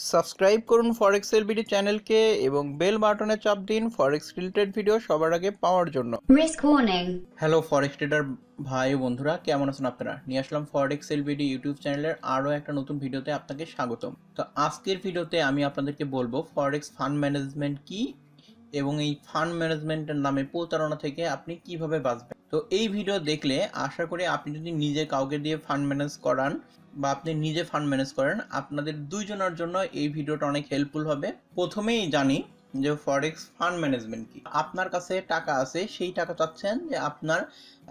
Subscribe করুন ফরেক্স LBD চ্যানেলকে এবং বেল বাটনে চাপ দিন ফরেক্স রিলেটেড ভিডিও সবার আগে পাওয়ার জন্য। Risk warning. হ্যালো ফরেক্স ট্রেডার ভাই ও বন্ধুরা, কেমন আছেন আপনারা? নিয়ে আসলাম ফরেক্স এলবিডি ইউটিউব চ্যানেলের আরও একটা নতুন ভিডিওতে আপনাকে স্বাগতম। তো আজকের ভিডিওতে আমি আপনাদেরকে বলবো ফরেক্স ফান্ড ম্যানেজমেন্ট কি এবং এই ফান্ড ম্যানেজমেন্টের নামে প্রতারণা থেকে আপনি কিভাবে বাঁচবেন। তো এই ভিডিও দেখলে আশা করি আপনি যদি নিজে কাউকে দিয়ে ফান্ড ম্যানেজ করান বা আপনি নিজে ফান্ড ম্যানেজ করেন, আপনাদের দুইজনের জন্য এই ভিডিওটা অনেক হেল্পফুল হবে। প্রথমেই জানি যে ফরেক্স ফান্ড ম্যানেজমেন্ট কি। আপনার কাছে টাকা আছে, সেই টাকা চাচ্ছেন যে আপনার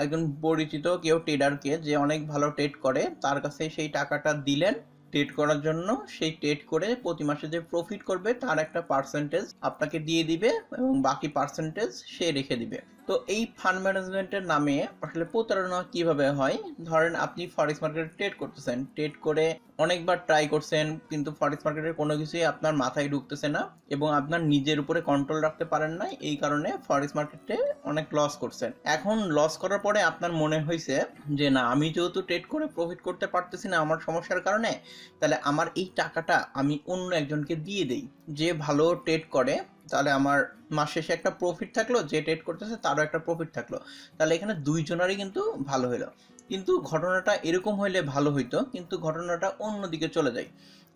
একজন পরিচিত কেউ ট্রেডারকে, যে অনেক ভালো ট্রেড করে, তার কাছে সেই টাকাটা দিলেন ট্রেড করার জন্য। সেই ট্রেড করে প্রতি মাসে যে প্রফিট করবে তার একটা পার্সেন্টেজ আপনাকে দিয়ে দিবে এবং বাকি পার্সেন্টেজ সে রেখে দিবে। তো এই ফান্ড ম্যানেজমেন্টের নামে আসলে প্রতারণা কিভাবে হয়? ধরেন আপনি ফরেক্স মার্কেটে ট্রেড করতেছেন, ট্রেড করে অনেকবার ট্রাই করছেন, কিন্তু ফরেক্স মার্কেটের কোনো কিছুই আপনার মাথায় ঢুকতেছে না এবং আপনার নিজের উপরে কন্ট্রোল রাখতে পারেন না। এই কারণে ফরেক্স মার্কেটে অনেক লস করছেন। এখন লস করার পরে আপনার মনে হয়েছে যে না, আমি যেহেতু ট্রেড করে প্রফিট করতে পারতেছি না আমার সমস্যার কারণে, তাহলে আমার এই টাকাটা আমি অন্য একজনকে দিয়ে দেই যে ভালো ট্রেড করে। তাহলে আমার মাস শেষে একটা প্রফিট থাকলো, যে ট্রেড করতেছে তারও একটা প্রফিট থাকলো। তাহলে এখানে দুইজনারই কিন্তু ভালো হইলো। কিন্তু ঘটনাটা এরকম হইলে ভালো হইতো, কিন্তু ঘটনাটা অন্যদিকে চলে যায়।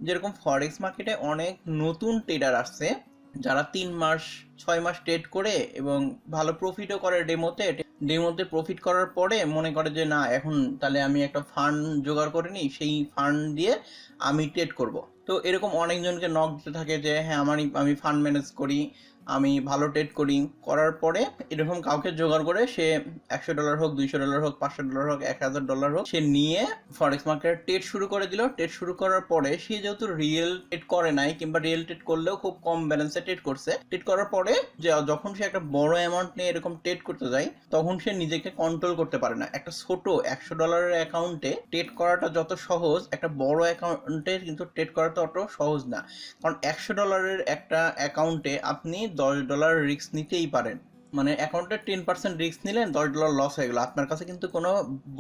যেরকম ফরেক্স মার্কেটে অনেক নতুন ট্রেডার আসছে যারা 3 মাস 6 মাস ট্রেড করে এবং ভালো প্রফিটও করে। ডেমোতে প্রফিট করার পরে মনে করে যে না, এখন তাহলে আমি একটা ফান্ড জোগাড় করে নিই, সেই ফান্ড দিয়ে আমি ট্রেড করব। তো এরকম অনেকজনকে নক দিতে থাকে যে হ্যাঁ আমি ফান্ড ম্যানেজ করি, আমি ভালো ট্রেড করি। করার পরে এরকম কাউকে জোগাড় করে সে $100 হোক, $200 হোক, $500 হোক, $1000 হোক, সে নিয়ে ফরেক্স মার্কেটে ট্রেড শুরু করে দিল। ট্রেড শুরু করার পরে সে যেহেতু রিয়েল ট্রেড করে নাই, কিংবা রিয়েল ট্রেড করলেও খুব কম ব্যালেন্সে ট্রেড করছে, ট্রেড করার পরে যখন সে একটা বড় অ্যামাউন্ট নিয়ে এরকম ট্রেড করতে যায়, তখন সে নিজেকে কন্ট্রোল করতে পারে না। একটা ছোট $100 অ্যাকাউন্টে ট্রেড করাটা যত সহজ, একটা বড় অ্যাকাউন্টে কিন্তু ট্রেড করাটা অত সহজ না। কারণ $100 একটা অ্যাকাউন্টে আপনি $10 রিস্ক নিতেই পারেন। মানে অ্যাকাউন্টে 10% রিস্ক নিলেন, $10 লস হয়ে গেল, আপনার কাছে কিন্তু কোনো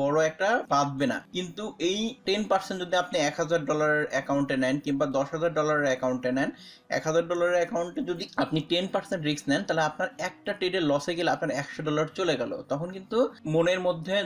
বড় একটা বাঁধবে না। কিন্তু এই 10% যদি আপনি $1000 অ্যাকাউন্টে নেন কিংবা $10,000 অ্যাকাউন্টে নেন, $1000 অ্যাকাউন্টে যদি আপনি 10% রিস্ক নেন, তাহলে আপনার একটা ট্রেডে লসে গেলে আপনার $100 চলে গেল। তখন কিন্তু মনের মধ্যে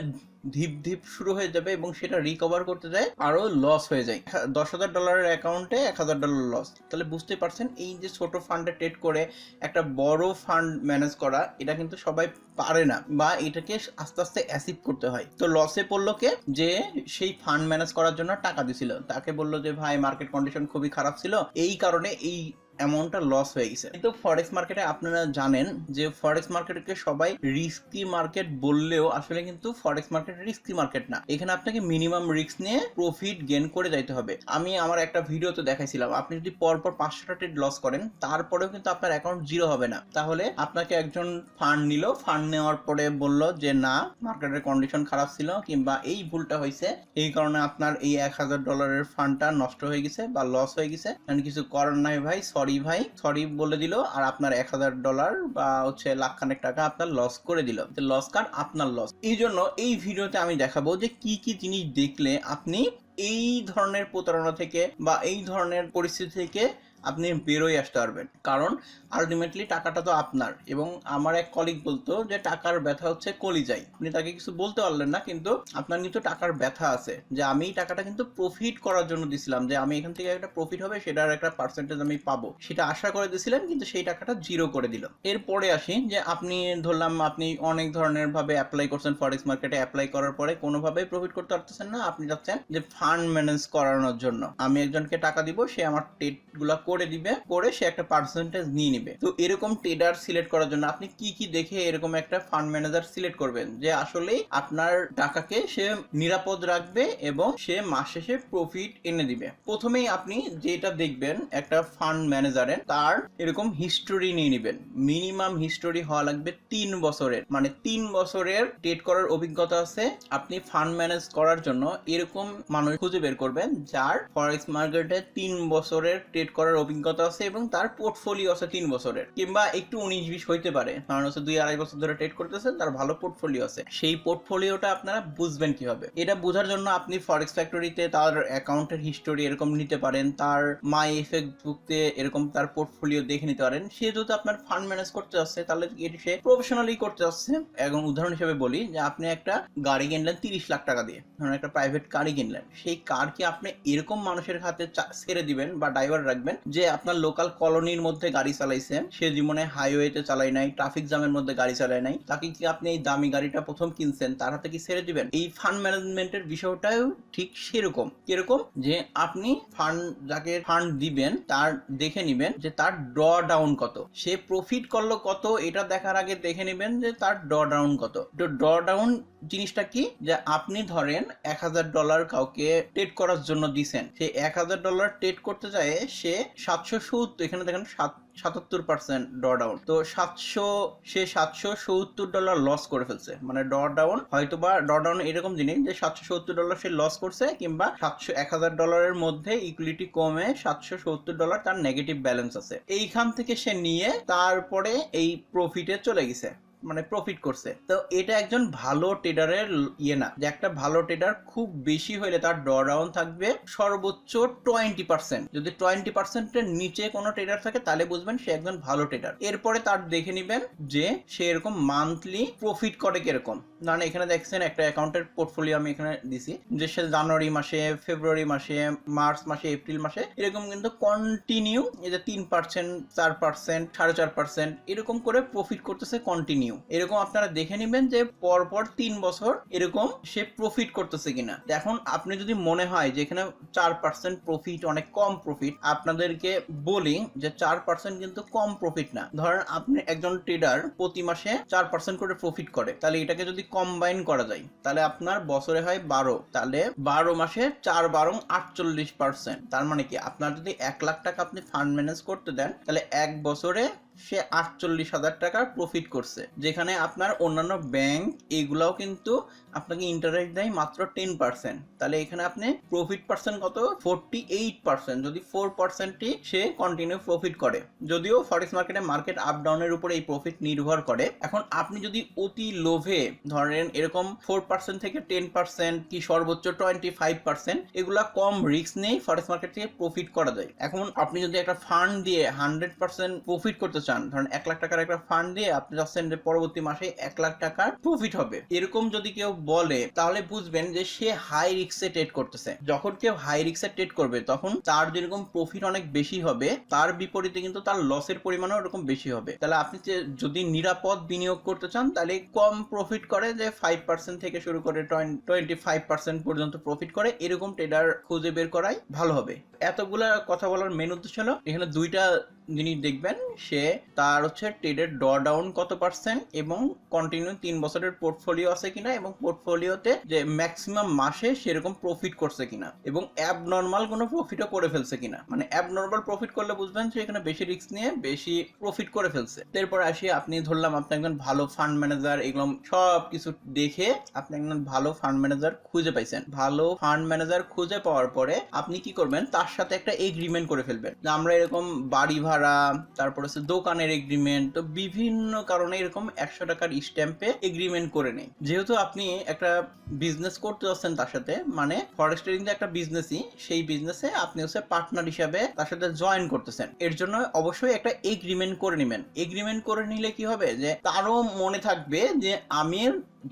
ধীপ ধীপ শুরু হয়ে যাবে এবং সেটা রিকভার করতে যায় আরো লস হয়ে যায়। $10,000 অ্যাকাউন্টে $1000 লস। তাহলে বুঝতে পারছেন, এই যে ছোট ফান্ডে ট্রেড করে একটা বড় ফান্ড ম্যানেজ করা, এটা কিন্তু সবাই পারে না, বা এটাকে আস্তে আস্তে অ্যাচিভ করতে হয়। তো লসে পড়লো কে? যে সেই ফান্ড ম্যানেজ করার জন্য টাকা দিছিল, তাকে বললো যে ভাই মার্কেট কন্ডিশন খুবই খারাপ ছিল, এই কারণে এই অ্যামাউন্টটা লস হয়ে গেছে। কিন্তু ফরেক্স মার্কেটে আপনারা জানেন যে ফরেক্স মার্কেটকে সবাই রিস্কি মার্কেট বললেও আসলে কিন্তু ফরেক্স মার্কেট রিস্কি মার্কেট না। এখানে আপনাকে মিনিমাম রিস্ক নিয়ে প্রফিট গেইন করে যাইতে হবে। আমি আমার একটা ভিডিওতে দেখাইছিলাম, আপনি যদি পরপর 500টা ট্রেড লস করেন, তারপরেও কিন্তু আপনার অ্যাকাউন্ট জিরো হবে না। তাহলে আপনাকে একজন ফান্ড নিল, ফান্ড নেওয়ার পরে বলল যে না, মার্কেটের কন্ডিশন খারাপ ছিল কিংবা এই ভুলটা হয়েছে, এই কারণে আপনার এই $1000 ফান্ডটা নষ্ট হয়ে গেছে বা লস হয়ে গেছে, কিছু করার নাই ভাই, সরি বলে দিল, আর আপনার $1000 বা লাখখানেক টাকা আপনার লস করে দিল। লস কার? আপনার লস। এই জন্য এই ভিডিওতে আমি দেখাবো যে কি কি জিনিস দেখলে আপনি এই ধরনের প্রতারণা থেকে বা এই ধরনের পরিস্থিতি থেকে আপনি বেরোয় আসতে পারবেন। কারণ আলটিমেটলি টাকাটা তো আপনার। এবং আমার এক কলিগ বলতো যে টাকার ব্যথা হচ্ছে কলিজায়। আপনি তাকে কিছু বলতে পারলেন না, কিন্তু আপনার কিন্তু টাকার ব্যথা আছে, যে আমি এই টাকাটা কিন্তু প্রফিট করার জন্য দিছিলাম, যে আমি এখান থেকে একটা প্রফিট হবে, সেটার একটা পার্সেন্টেজ আমি পাবো, সেটা আশা করে দিছিলেন, কিন্তু সেই টাকাটা জিরো করে দিল। এরপরে আসি যে আপনি ধরলাম আপনি অনেক ধরনের ভাবে অ্যাপ্লাই করছেন ফরেক্স মার্কেটে, অ্যাপ্লাই করার পরে কোনোভাবেই প্রফিট করতে পারতেছেন না। আপনি চাচ্ছেন যে ফান্ড ম্যানেজ করানোর জন্য আমি একজনকে টাকা দিব, সে আমার ট্রেড গুলা করে দিবে, করে সে একটা পার্সেন্টেজ নিয়ে নিবে। তো এরকম ট্রেডার সিলেক্ট করার জন্য আপনি কি কি দেখে এরকম একটা ফান্ড ম্যানেজার সিলেক্ট করবেন যে আসলে আপনার টাকাকে সে নিরাপদ রাখবে এবং সে মাস শেষে প্রফিট এনে দিবে? প্রথমেই আপনি যেটা দেখবেন একটা ফান্ড ম্যানেজারের, তার এরকম হিস্টোরি নিয়ে নেবেন। মিনিমাম হিস্টোরি হওয়া লাগবে 3 বছরের, মানে 3 বছরের ট্রেড করার অভিজ্ঞতা আছে। আপনি ফান্ড ম্যানেজ করার জন্য এরকম মানুষ খুঁজে বের করবেন যার ফরেক্স মার্কেটে 3 বছরের ট্রেড করার অভিজ্ঞতা আছে এবং তার পোর্টফোলিও আছে 3 বছরের, কিংবা একটু 19-20 হইতে পারে, কারণ হচ্ছে 2-2.5 বছর ধরে ট্রেড করতেছেন, তার ভালো পোর্টফোলিও আছে। সেই পোর্টফোলিওটা আপনারা বুঝবেন কিভাবে, এটা বোঝার জন্য আপনি ফরেক্স ফ্যাক্টরিতে তার অ্যাকাউন্টের হিস্টোরি এরকম নিতে পারেন, তার মাই এফেক্ট বুকতে এরকম তার পোর্টফোলিও দেখে নিতে পারেন। সে যদি আপনার ফান্ড ম্যানেজ করতে যাচ্ছে তাহলে এটি সে প্রফেশনালি করতে যাচ্ছে। এবং উদাহরণ হিসেবে বলি যে আপনি একটা গাড়ি কিনলেন 30 লাখ টাকা দিয়ে, ধরুন একটা প্রাইভেট গাড়ি কিনলেন, সেই কারকে আপনি এরকম মানুষের হাতে ছেড়ে দিবেন বা ড্রাইভার রাখবেন যে আপনার লোকাল কলোনির মধ্যে গাড়ি চালাইছে, সে জীবনে হাইওয়েতে চালাই নাই, ট্রাফিক জ্যামের মধ্যে গাড়ি চালায় নাই, তাকে কি আপনি এই দামি গাড়িটা প্রথম কিনছেন তার হাতে কি ছেড়ে দিবেন? এই ফান্ড ম্যানেজমেন্টের বিষয়টাও ঠিক সেরকম। কিরকম? যে আপনি যাকে ফান্ড দিবেন তার দেখে নিবেন যে তার ড্র ডাউন কত, সে প্রফিট করলো কত, এটা দেখার আগে দেখে নিবেন যে তার ড্র ডাউন কত। তো ড্র ডাউন জিনিসটা কি, যে আপনি ধরেন $1000 কাউকে ট্রেড করার জন্য দিছেন, সে $1000 ট্রেড করতে যায় সে 770, এখানে দেখেন 77% ড্র ডাউন, তো সে $770 লস করে ফেলছে। মানে ড্র ডাউন হয়তো বা ড্র ডাউন এরকম জিনিস যে $770 সে লস করছে, কিংবা $1000 মধ্যে ইকুইলিটি কমে $770 তার নেগেটিভ ব্যালেন্স আছে, এইখান থেকে সে নিয়ে তারপরে এই প্রফিটে চলে গেছে, মানে প্রফিট করছে। তো এটা একজন ভালো ট্রেডারের না, যে একটা ভালো ট্রেডার খুব বেশি হইলে তার ড্র ডাউন থাকবে সর্বোচ্চ 20%। যদি 20%-এর নিচে কোনো ট্রেডার থাকে তাহলে বুঝবেন সে একজন ভালো ট্রেডার। এরপরে তার দেখে নিবেন যে সে এরকম মান্থলি প্রফিট করে কিরকম। মানে এখানে দেখছেন একটা অ্যাকাউন্টের পোর্টফোলিও আমি এখানে দিছি, যে সে জানুয়ারি মাসে, ফেব্রুয়ারি মাসে, মার্চ মাসে, এপ্রিল মাসে এরকম কিন্তু কন্টিনিউ এই যে 3%, 4%, 4.5% এরকম করে প্রফিট করতেছে কন্টিনিউ। এরকম আপনারা দেখে নেবেন যে পরপর 3 বছর এরকম সে প্রফিট করতেছে কিনা। এখন আপনি যদি মনে হয় যে এখানে 4% প্রফিট অনেক কম প্রফিট, আপনাদেরকে বলি যে 4% কিন্তু কম প্রফিট না। ধরেন আপনি একজন ট্রেডার প্রতি মাসে 4% করে প্রফিট করে, তাহলে এটাকে যদি কম্বাইন করা যায় তাহলে আপনার বছরে হয় 12, তাহলে 12 মাসে 4 48%। তার মানে কি, আপনার যদি 1 লাখ টাকা আপনি ফান্ড ম্যানেজ করতে দেন তাহলে এক বছরে সে 48,000 টাকার প্রফিট করছে, যেখানে আপনার অন্যান্য ব্যাংক এগুলাও কিন্তু আপনাকে ইন্টারেস্ট দেয় মাত্র 10%। তাহলে এখানে আপনি প্রফিট পার্সেন্ট কত, 48%। যদি 4%ই সে কন্টিনিউ প্রফিট করে, যদিও ফরেক্স মার্কেট আপ ডাউনের উপরে এই প্রফিট নির্ভর করে। এখন আপনি যদি অতি লোভে ধরেন এরকম 4% থেকে 10% কি সর্বোচ্চ 25%, এগুলা কম রিস্ক নেই, ফরেক্স মার্কেট থেকে প্রফিট করা যায়। এখন আপনি যদি একটা ফান্ড দিয়ে 100% প্রফিট করতে চান, ধরেন 1 লাখ টাকার একটা ফান্ড দিয়ে আপনি চাচ্ছেন যে পরবর্তী মাসে 1 লাখ টাকার প্রফিট হবে, এরকম যদি কেউ বলে তাহলে বুঝবেন যে সে হাই রিস্কে ট্রেড করতেছে। যখন কেউ হাই রিস্কে ট্রেড করবে তখন তার যেরকম প্রফিট অনেক বেশি হবে, তার বিপরীতে কিন্তু তার লসের পরিমাণও এরকম বেশি হবে। তাহলে আপনি যদি নিরাপদ বিনিয়োগ করতে চান তাহলে কম প্রফিট করে, যে 5% থেকে শুরু করে 25% পর্যন্ত প্রফিট করে, এরকম ট্রেডার খুঁজে বের করাই ভালো হবে। এতগুলা কথা বলার মেন উদ্দেশ্য হলো এখানে দুইটা জিনিস দেখবেন, সে তার হচ্ছে ট্রেডের ড্র ডাউন কত পার্সেন্ট এবং কন্টিনিউ 3 বছরের পোর্টফোলিও আছে কিনা, এবং পোর্টফোলিওতে যে ম্যাক্সিমাম মাসে সেরকম প্রফিট করছে কিনা, এবং অ্যাবনর্মাল কোনো প্রফিটও করে ফেলছে কিনা। মানে অ্যাবনর্মাল প্রফিট করলে বুঝবেন সে এখানে বেশি রিস্ক নিয়ে বেশি প্রফিট করে ফেলছে। এরপর আসি, আপনি ধরলাম আপনি একজন ভালো ফান্ড ম্যানেজার, এগুলো সব কিছু দেখে আপনি একজন ভালো ফান্ড ম্যানেজার খুঁজে পাইছেন। ভালো ফান্ড ম্যানেজার খুঁজে পাওয়ার পরে আপনি কি করবেন, তার সাথে একটা এগ্রিমেন্ট করে ফেলবেন যে আমরা এরকম বাড়ি ভাড়া, তারপর হচ্ছে দোকানের এগ্রিমেন্ট, তো বিভিন্ন কারণে এরকম 100 টাকার স্ট্যাম্পে এগ্রিমেন্ট করে নেই। যেহেতু আপনি একটা বিজনেস করতে যাচ্ছেন তার সাথে, মানে ফরেক্স ট্রেডিং যে একটা বিজনেসই, সেই বিজনেসে আপনি হচ্ছে পার্টনার হিসাবে তার সাথে জয়েন করতেছেন, এর জন্য অবশ্যই একটা এগ্রিমেন্ট করে নেবেন। এগ্রিমেন্ট করে নিলে কি হবে, যে তারও মনে থাকবে যে আমি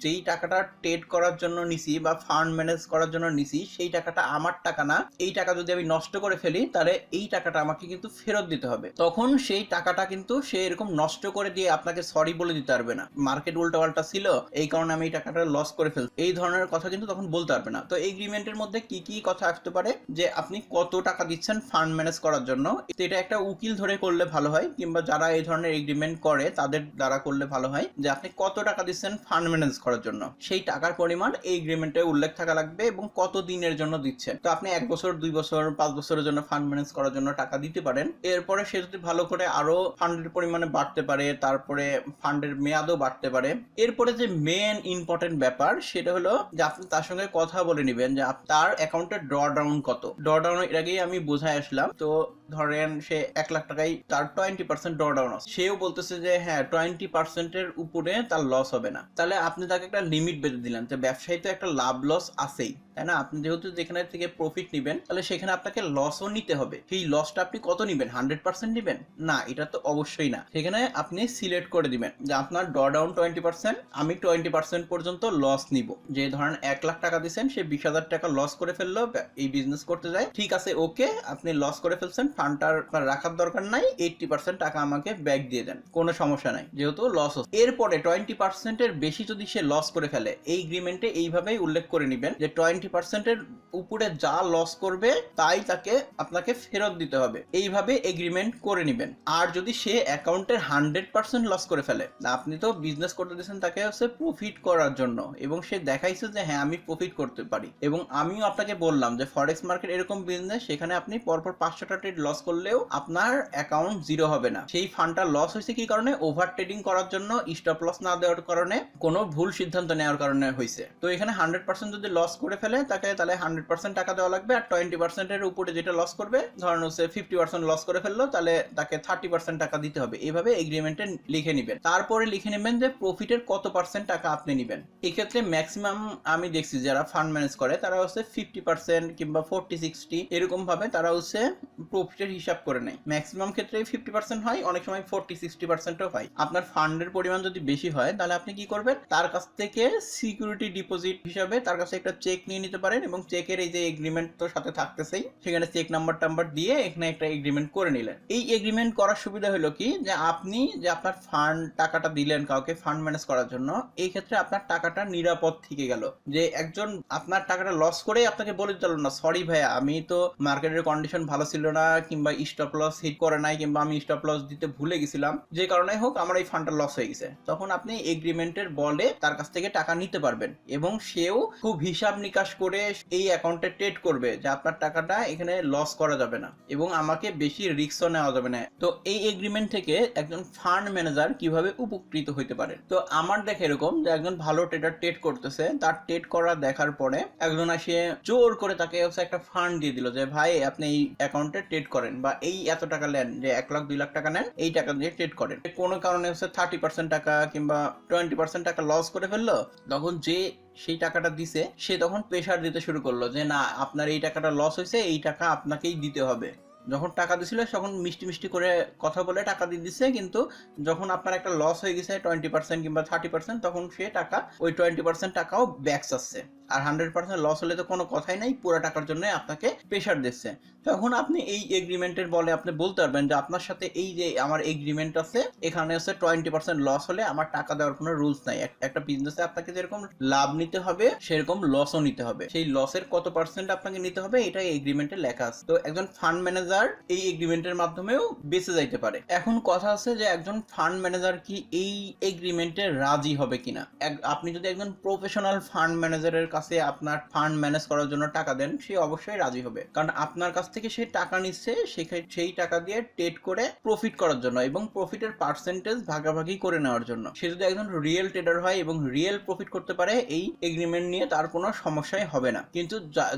যেই টাকাটা ট্রেড করার জন্য নিছি বা ফান্ড ম্যানেজ করার জন্য নিছি সেই টাকাটা আমার টাকা না, এই টাকা যদি আমি নষ্ট করে ফেলি তাহলে এই টাকাটা আমাকে কিন্তু ফেরত দিতে হবে। তখন সেই টাকাটা কিন্তু সে এরকম নষ্ট করে দিয়ে আপনাকে সরি বলে দিতে পারবে না, মার্কেট উল্টাপাল্টা ছিল এই কারণে আমি এই টাকাটা লস করে ফেলছি, এই ধরনের কথা কিন্তু তখন বলতে পারবে না। তো এগ্রিমেন্টের মধ্যে কি কি কথা আসতে পারে, যে আপনি কত টাকা দিচ্ছেন ফান্ড ম্যানেজ করার জন্য, এটা একটা উকিল ধরে করলে ভালো হয়, কিংবা যারা এই ধরনের এগ্রিমেন্ট করে তাদের দ্বারা করলে ভালো হয়, যে আপনি কত টাকা দিচ্ছেন ফান্ড ম্যানেজ ম্যানেজ করার জন্য, সেই টাকার পরিমাণ এই এগ্রিমেন্টে উল্লেখ থাকা লাগবে এবং কত দিনের জন্য দিচ্ছেন। তো আপনি 1 বছর, 2 বছর, 5 বছরের জন্য ফান্ড ম্যানেজ করার জন্য টাকা দিতে পারেন। এরপরে সে যদি ভালো করে আরো ফান্ডের পরিমাণে বাড়তে পারে, তারপরে ফান্ডের মেয়াদও বাড়তে পারে। এরপরে যে মেন ইম্পর্টেন্ট ব্যাপার সেটা হলো যে আপনি তার সঙ্গে কথা বলে নেবেন যে তার অ্যাকাউন্টের ড্র ডাউন কত। ড্র ডাউন এর আগেই আমি বোঝায় আসলাম। তো ধরেন সে 1 লাখ টাকায় তার 20% ড্র ডাউন আছে, সেও বলতেছে যে হ্যাঁ 20%-এর উপরে তার লস হবে না, তাহলে আপনি তাকে একটা লিমিট বেঁধে দিলেন যে ব্যবসায়ী তো একটা লাভ লস আছেই, তাই না? আপনি যেহেতু যেখানে থেকে প্রফিট নিবেন, তাহলে সেখানে আপনাকে লসও নিতে হবে। সেই লসটা আপনি কত নিবেন? 100% নিবেন না, এটা তো অবশ্যই না। সেখানে আপনি সিলেক্ট করে দিবেন যে আপনার ড্র ডাউন 20%, আমি 20% পর্যন্ত লস নিব। যে ধরেন 1 লাখ টাকা দিচ্ছেন, সে 20,000 টাকা লস করে ফেললো এই বিজনেস করতে যায়, ঠিক আছে, ওকে, আপনি লস করে ফেলছেন, ফান্ডটা রাখার দরকার নাই, 80% টাকা আমাকে ব্যাক দিয়ে দেন, কোনো সমস্যা নাই, যেহেতু লস হচ্ছে। এরপরে 20%-এর বেশি যদি সে লস করে ফেলে, এই এগ্রিমেন্টে এইভাবেই উল্লেখ করে নিবেন যে 20%-এর উপরে যা লস করবে তাই আপনাকে ফেরত দিতে হবে, এইভাবে এগ্রিমেন্ট করে নিবেন। আর যদি সে অ্যাকাউন্টের 100% লস করে ফেলে, আপনি তো বিজনেস করতে দিয়েছেন তাকে হচ্ছে প্রফিট করার জন্য, এবং সে দেখাইছে যে হ্যাঁ আমি প্রফিট করতে পারি, এবং আমিও আপনাকে বললাম যে ফরেক্স মার্কেট এরকম বিজনেস, সেখানে আপনি পরপর 500টা ট্রেড লস করলেও আপনার অ্যাকাউন্ট জিরো হবে না। সেই ফান্ডটা লস হয়েছে কি কারণে? ওভার ট্রেডিং করার জন্য, স্টপ লস না দেওয়ার কারণে, কোনো ভুল সিদ্ধান্ত নেওয়ার কারণে হয়েছে। তো এখানে 100% যদি লস করে ফেলে তাকে, তাহলে 100% টাকা দেওয়া লাগবে। আর 20%-এর উপরে যেটা লস করবে, ধরেন হচ্ছে 50% লস করে ফেললো, তাহলে তাকে 30% টাকা দিতে হবে। এইভাবে এগ্রিমেন্টে লিখে নেবেন। তারপরে লিখে নেবেন যে প্রফিটের কত পার্সেন্ট টাকা আপনি নেবেন। এক্ষেত্রে ম্যাক্সিমাম আমি দেখছি যারা ফান্ড ম্যানেজ করে তারা হচ্ছে 50% কিংবা 40-60 এরকম ভাবে তারা হচ্ছে প্রফিটের হিসাব করে নেয়। ম্যাক্সিমাম ক্ষেত্রে 50% হয়, অনেক সময় 40-60%ও হয়। আপনার ফান্ডের পরিমাণ যদি বেশি হয়, তাহলে আপনি কি করবেন? তার কাছ থেকে সিকিউরিটি ডিপোজিট হিসাবে তার কাছে একটা চেক নিয়ে নিতে পারেন, এবং চেকের এই যে এগ্রিমেন্ট তো সাথে থাকতেছেই, সেখানে চেক নাম্বার দিয়ে এখানে একটা এগ্রিমেন্ট করে নিলেন। এই এগ্রিমেন্ট করার সুবিধা হলো কি, যে আপনি যে আপনার ফান্ড টাকাটা দিলেন কাউকে ফান্ড ম্যানেজ করার জন্য, এই ক্ষেত্রে আপনার টাকাটা নিরাপদ থেকে গেল। যে একজন আপনার টাকাটা লস করে আপনাকে বলে দিল না, সরি ভাইয়া, আমি তো মার্কেটের কন্ডিশন ভালো ছিল না, কিংবা স্টপ লস হিট করে নাই, কিংবা আমি স্টপ লস দিতে ভুলে গেছিলাম, যে কারণে হোক আমার এই ফান্ডটা লস হয়ে গেছে, তখন আপনি এগ্রিমেন্টের বলে তার কাছ থেকে টাকা নিতে পারবেন, এবং সেও খুব হিসাব নিকাশ করে এই অ্যাকাউন্টে ট্রেড করবে যে আপনার টাকাটা এখানে লস করা যাবে না, এবং আমাকে বেশি রিস্কও নেওয়া যাবে না। তো এই এগ্রিমেন্ট থেকে একজন ফান্ড ম্যানেজার কিভাবে উপকৃত হইতে পারে? তো আমার দেখে এরকম যে একজন ভালো ট্রেডার ট্রেড করতেছে, তার ট্রেড করা দেখার পরে একজন আসে জোর করে তাকে একটা ফান্ড দিয়ে দিল যে ভাই আপনি এই অ্যাকাউন্টে ট্রেড করেন, বা এই এত টাকা নেন, যে 1 লাখ 2 লাখ টাকা নেন, এই টাকা দিয়ে ট্রেড করেন। কোনো কারণে 30% টাকা কিংবা 20% টাকা লস করে ফেললো, তখন যে সেই টাকাটা দিছে সে তখন প্রেসার দিতে শুরু করলো যে না, আপনার এই টাকাটা লস হয়েছে, এই টাকা আপনাকেই দিতে হবে। যখন টাকা দিছিল তখন মিষ্টি করে কথা বলে টাকা দিয়ে দিচ্ছে, কিন্তু যখন আপনার একটা লস হয়ে গেছে 20% কিংবা 30%, তখন সে টাকা ওই 20% টাকাও ব্যাক আসছে। আর 100% লস হলে তো কোনো কথাই নাই, পুরো টাকার জন্য আপনাকে প্রেসার দিচ্ছে। তখন আপনি এই এগ্রিমেন্টের বলে আপনি বলতে পারবেন যে আপনার সাথে এই যে আমার এগ্রিমেন্ট আছে, এখানে হচ্ছে 20% লস হলে আমার টাকা দেওয়ার কোনো রুলস নাই। একটা বিজনেসে আপনাকে যেরকম লাভ নিতে হবে সেরকম লসও নিতে হবে, সেই লসের কত পার্সেন্ট আপনাকে নিতে হবে এটা এগ্রিমেন্টে লেখা আছে। তো একজন ফান্ড ম্যানেজার এই এগ্রিমেন্টের মাধ্যমেও বেঁচে যাইতে পারে। এখন কথা আছে যে একজন ফান্ড ম্যানেজার কি এই এগ্রিমেন্টে রাজি হবে কিনা। আপনি যদি একজন প্রফেশনাল ফান্ড ম্যানেজারের কাছে আপনার ফান্ড ম্যানেজ করার জন্য টাকা দেন, সে অবশ্যই রাজি হবে, কারণ আপনার কাছ থেকে সে টাকা নিচ্ছে সেই টাকা দিয়ে ট্রেড করে প্রফিট করার জন্য, এবং প্রফিটের পার্সেন্টেজ ভাগাভাগি করে নেওয়ার জন্য। সে যদি একজন রিয়েল ট্রেডার হয় এবং রিয়েল প্রফিট করতে পারে, এই এগ্রিমেন্ট নিয়ে তার কোনো সমস্যাই হবে না। কিন্তু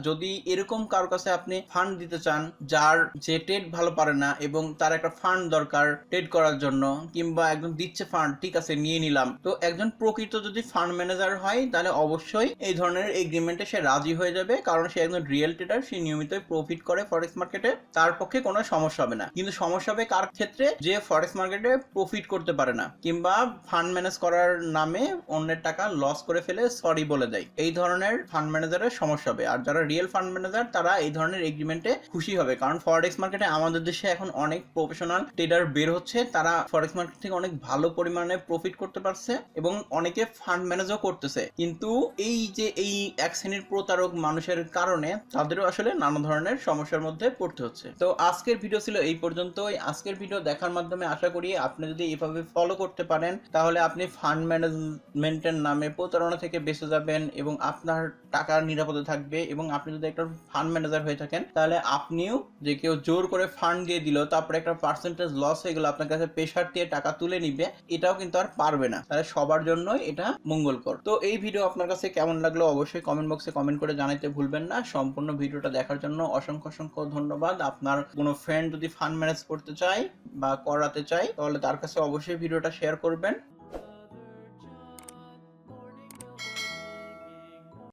যদি এরকম কারোর কাছে আপনি ফান্ড দিতে চান, যার যে ট্রেড ভালো পারে না এবং তার একটা ফান্ড দরকার ট্রেড করার জন্য, কিংবা একজন দিচ্ছে ফান্ড, ঠিক আছে নিয়ে নিলাম, তো একজন প্রকৃত যদি ফান্ড ম্যানেজার হয় তাহলে অবশ্যই এই ধরনের এগ্রিমেন্টে সে রাজি হয়ে যাবে, কারণ সে একজন রিয়েল ট্রেডার, সে নিয়মিত প্রফিট করে ফরেক্স মার্কেটে, তার পক্ষে কোনো সমস্যা হবে না। কিন্তু সমস্যা হবে কার ক্ষেত্রে? যে ফরেক্স মার্কেটে প্রফিট করতে পারে না, কিংবা ফান্ড ম্যানেজ করার নামে অন্যের টাকা লস করে ফেলে সরি বলে দেয়, এই ধরনের ফান্ড ম্যানেজারের সমস্যা হবে। আর যারা রিয়েল ফান্ড ম্যানেজার তারা এই ধরনের এগ্রিমেন্টে খুশি হবে, কারণ ফরেক্স মার্কেটে আমাদের দেশে এখন অনেক প্রফেশনাল ট্রেডার বের হচ্ছে, তারা ফরেক্স মার্কেট থেকে অনেক ভালো পরিমাণে প্রফিট করতে পারছে এবং অনেকে ফান্ড ম্যানেজও করতেছে। কিন্তু এই যে এই এক শ্রেণীর প্রতারক মানুষের কারণে তাদেরও আসলে নানা ধরনের সমস্যার মধ্যে পড়তে হচ্ছে। তো আজকের ভিডিও ছিল এই পর্যন্তই। আজকের ভিডিও দেখার মাধ্যমে আশা করি আপনি যদি এইভাবে ফলো করতে পারেন তাহলে আপনি ফান্ড ম্যানেজমেন্টের নামে প্রতারণা থেকে বেঁচে যাবেন এবং আপনার টাকা নিরাপদে থাকবে। এবং আপনি যদি একটা ফান্ড ম্যানেজার হয়ে থাকেন তাহলে আপনিও যে কেউ জোর করে ফান্ড দিয়ে দিল তারপরে একটা পার্সেন্টেজ লস হয়ে গেল, আপনার কাছে প্রেশার দিয়ে টাকা তুলে নিবে, এটাও কিন্তু আর পারবে না। তাহলে সবার জন্যই এটা মঙ্গলকর। তো এই ভিডিও আপনার কাছে কেমন লাগলো অবশ্যই কমেন্ট বক্সে কমেন্ট করে জানাতে ভুলবেন না। সম্পূর্ণ ভিডিওটা দেখার জন্য অসংখ্য অসংখ্য ধন্যবাদ। আপনার কোনো ফ্রেন্ড যদি ফান্ড ম্যানেজ করতে চায় বা করাতে চায় তাহলে তার কাছে অবশ্যই ভিডিওটা শেয়ার করবেন।